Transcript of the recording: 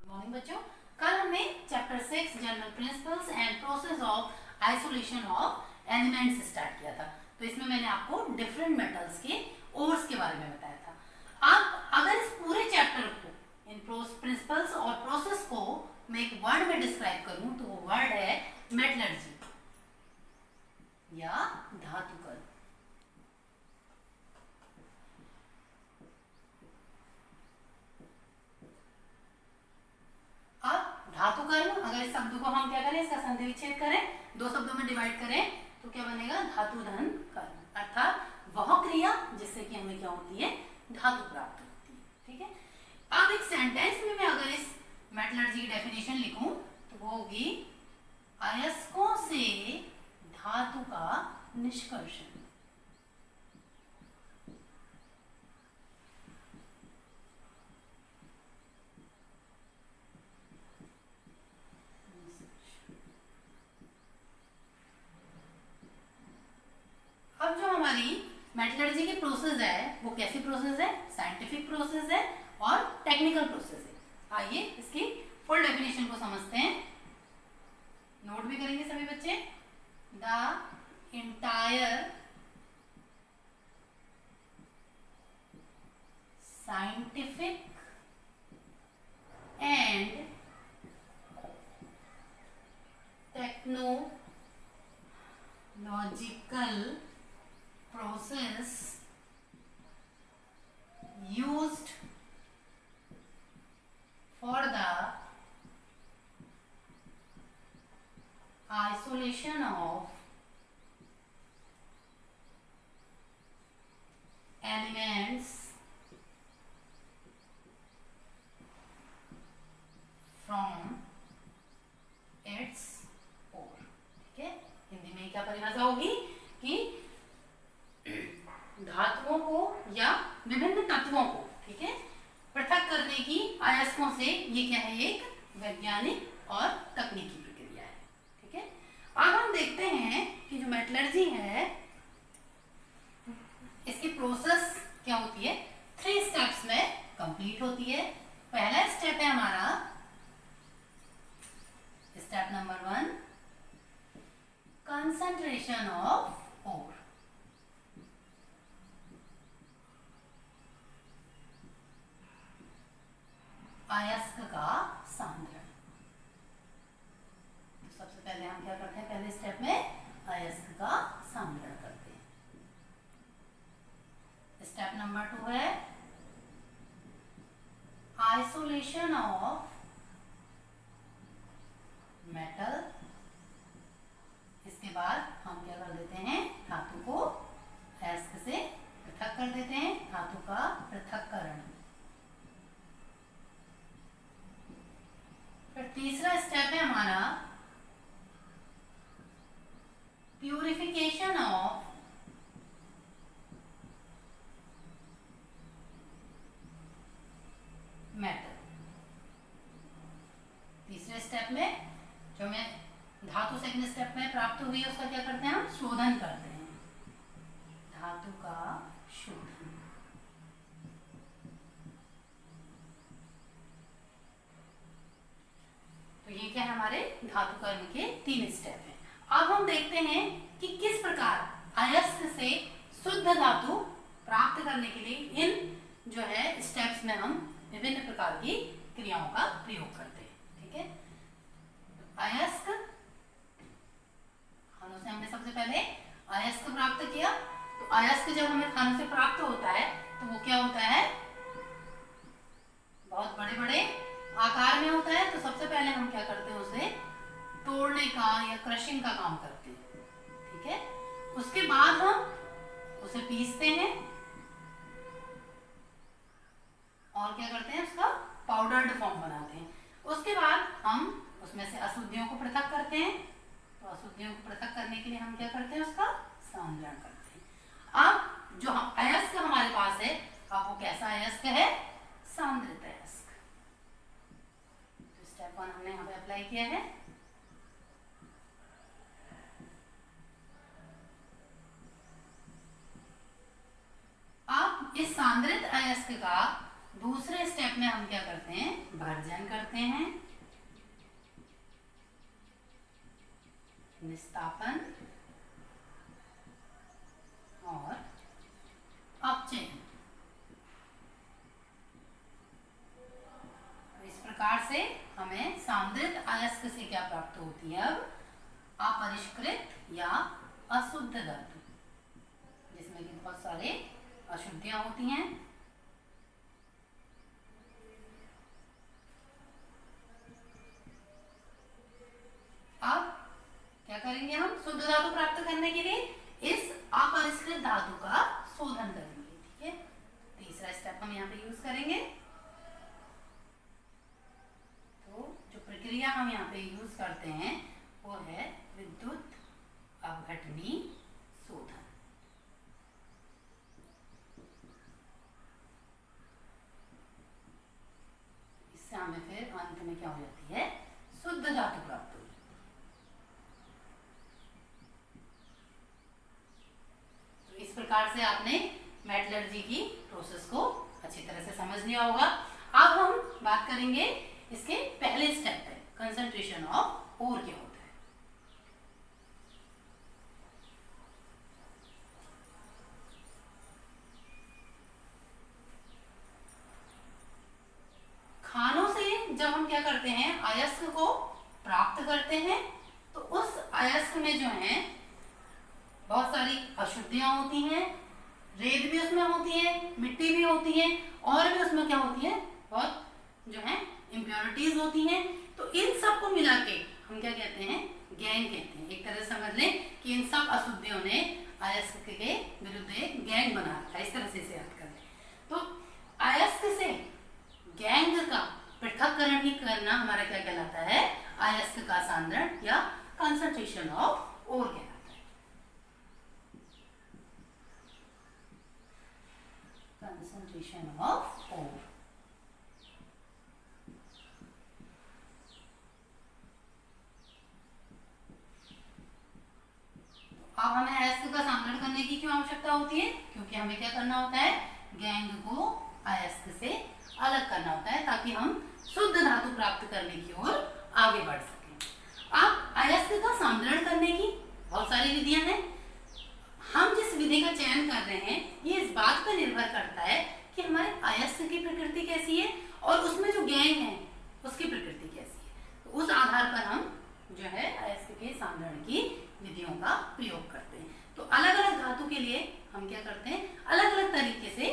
Morning बच्चों, कल हमने chapter 6 general principles and process of isolation of elements start किया था। तो इसमें मैंने आपको डिफरेंट मेटल्स के ओर्स के बारे में बताया था। अब अगर इस पूरे चैप्टर को इन प्रिंसिपल्स और प्रोसेस को मैं एक वर्ड में डिस्क्राइब करूं तो वो वर्ड है मेटलर्जी या धातुकर्म। अब धातुकर्म, अगर इस शब्द को हम क्या करें, इसका संधि विच्छेद करें, दो शब्दों में डिवाइड करें तो क्या बनेगा, धातु धन कर्म, अर्थात वह क्रिया जिससे कि हमें क्या होती है, धातु प्राप्त होती है। ठीक है। अब एक सेंटेंस में मैं अगर इस मेटलर्जी की डेफिनेशन लिखूं तो वो होगी अयस्कों से धातु का निष्कर्षण। अब जो हमारी मेटलर्जी की प्रोसेस है वो कैसी प्रोसेस है, साइंटिफिक प्रोसेस है और टेक्निकल प्रोसेस है। आइए इसकी फुल डेफिनेशन को समझते हैं, नोट भी करेंगे सभी बच्चे। The entire scientific and technological process used for the isolation of elements from its core। ठीक है, हिंदी में क्या परिभाषा होगी कि धातुओं को या विभिन्न तत्वों को, ठीक है, पृथक करने की अयस्कों से, ये क्या है, एक वैज्ञानिक और तकनीकी प्रक्रिया है। ठीक है। अब हम देखते हैं कि जो मेटलर्जी है इसकी प्रोसेस क्या होती है, 3 स्टेप्स में कंप्लीट होती है। पहला स्टेप है हमारा step number 1, concentration of ore. अयस्क का सांद्रण। तो सबसे पहले हम क्या करते हैं, पहले स्टेप में अयस्क का सांद्रण करते हैं। स्टेप नंबर 2 है आइसोलेशन ऑफ मेटल। इसके बाद हम क्या कर देते हैं, धातु को अयस्क से पृथक कर देते हैं, धातु का पृथक्करण। फिर तीसरा स्टेप है हमारा प्यूरिफिकेशन ऑफ मेटल। तीसरे स्टेप में जो हमें धातु सेकंड स्टेप में प्राप्त हुई है उसका क्या करते हैं, हम शोधन करते हैं, धातु का शोधन। तो ये क्या है, हमारे धातु कर्म के 3 स्टेप हैं। अब हम देखते हैं कि किस प्रकार अयस्क से शुद्ध धातु प्राप्त करने के लिए इन जो है स्टेप्स में हम विभिन्न प्रकार की क्रियाओं का प्रयोग करते हैं। ठीक है। तो अयस्क खानों से हमने सबसे पहले अयस्क प्राप्त किया। तो अयस्क जब हमें खानों से प्राप्त होता है तो वो क्या होता है, बहुत बड़े बड़े आकार में होता है। तो सबसे पहले हम क्या करते हैं, उसे तोड़ने का या क्रशिंग का काम करते हैं। ठीक है। उसके बाद हम उसे पीसते हैं और क्या करते हैं, उसका पाउडर्ड फॉर्म बनाते हैं। उसके बाद हम उसमें से अशुद्धियों को पृथक करते हैं। तो अशुद्धियों को पृथक करने के लिए हम क्या करते हैं, उसका सांद्रण करते हैं। अब जो हम अयस्क हमारे पास है, अब वो कैसा अयस्क है, सांद्रित अयस्क। तो स्टेप 1 हमने यहाँ पे अप्लाई किया है। अब इस सांद्रित अयस्क का दूसरे स्टेप में हम क्या करते हैं, भर्जन करते हैं, निस्तापन और अपचयन। तो इस प्रकार से हमें सांद्रित अयस्क से क्या प्राप्त होती है, अब अपरिष्कृत या अशुद्ध धातु, जिसमें कि बहुत सारे अशुद्धियां होती हैं। अब क्या करेंगे, हम शुद्ध धातु प्राप्त करने के लिए इस अपरिष्कृत धातु का शोधन करेंगे। ठीक है, तीसरा स्टेप हम यहाँ पे यूज करेंगे। तो जो प्रक्रिया हम यहाँ पे यूज करते हैं वो है विद्युत अपघटनी शोधन। इससे हमें फिर अंत में क्या हो जाती है, शुद्ध धातु प्राप्त होगी। तो इस प्रकार से आपने मेटलर्जी की प्रोसेस को अच्छी तरह से समझ लिया होगा। अब हम बात करेंगे इसके पहले स्टेप पे, कंसंट्रेशन ऑफ ओर क्या होता है। खानों से जब हम क्या करते हैं, अयस्क को प्राप्त करते हैं, तो उस अयस्क में जो है बहुत सारी अशुद्धियां होती हैं, रेत भी उसमें होती है, मिट्टी भी होती है, और भी उसमें क्या होती है, बहुत जो है इम्प्योरिटीज होती हैं। तो इन सब को मिला के हम क्या कहते हैं, गैंग कहते हैं। एक तरह से समझ लें कि इन सब अशुद्धियों ने अयस्क के विरुद्ध एक गैंग बना रखा है। इस तरह से इसे याद कर लें। तो अयस्क से गैंग का पृथक्करण ही करना हमारा क्या कहलाता है, अयस्क का सांद्रण या कंसंट्रेशन ऑफ ओर कहलाता है। Concentration of ore. अब हमें अयस्क का सांद्रण करने की क्यों आवश्यकता होती है, क्योंकि हमें क्या करना होता है, गैंग को अयस्क से अलग करना होता है, ताकि हम शुद्ध धातु प्राप्त करने की ओर आगे बढ़ सकें। अब अयस्क का सांद्रण करने की बहुत सारी विधियां हैं। हम जिस विधि का चयन कर रहे हैं ये इस बात पर निर्भर करता है कि हमारे अयस्क की प्रकृति कैसी है और उसमें जो गैंग है उसकी प्रकृति कैसी है। तो उस आधार पर हम जो है अयस्क के सांद्रण की विधियों का प्रयोग करते हैं। तो अलग अलग धातु के लिए हम क्या करते हैं, अलग अलग तरीके से